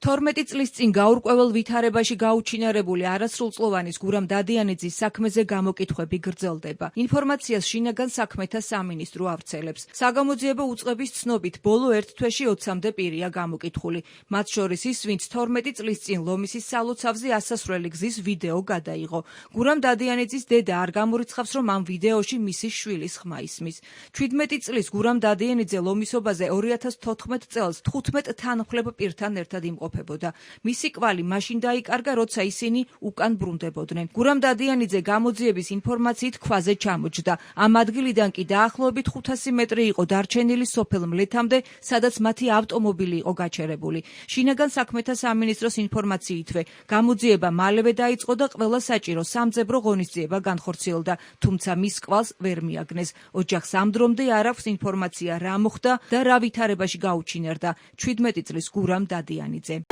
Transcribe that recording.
12 წლის წინ გაურკვეველ ვითარებაში გაუჩინარებული არასრულწლოვანის გურამ დადიანიძის საქმეზე გამოკითხვები გრძელდება. ინფორმაციას შინაგან საქმეთა სამინისტრო ავრცელებს. საგამოძიებო უწყების ცნობით, ბოლო ერთ თვეში 20-მდე პირია გამოკითხული. მათ შორის ის, ვინც 12 წლის წინ ლომისის სალოცავზე ასასვლელი გზის ვიდეო გადაიღო. გურამ დადიანიძის დედა არ გამორიცხავს, რომ ამ ვიდეოში მისის შვილის ხმა ისმის. 17 წლის გურამ დადიანიძე ლომისობაზე 2014 წელს 15 თანმხლებ პირთან ერთად იმყოფებოდა. მისი კვალი მაშინ დაიკარგა, როცა ისინი უკან ბრუნდებოდნენ. გურამ დადიანიძე გამოძიების ინფორმაციით ქვაზე ჩამოჯდა. ამ ადგილიდან კი დაახლოებით 500 მეტრი იყო დარჩენილი სოფელ მლეთამდე, სადაც მათი ავტომობილი იყო გაჩერებული. შინაგან საქმეთა სამინისტროს ინფორმაციითვე, გამოძიება მალევე დაიწყო და ყველა საჭირო სამძებრო ღონისძიება განხორციელდა, თუმცა მის კვალს ვერ მიაგნეს. ოჯახს ამ დრომდე არ აქვს ინფორმაცია, რა მოხდა და რა ვითარებაში გაუჩინარდა 17 წლის გურამ დადიანიძე.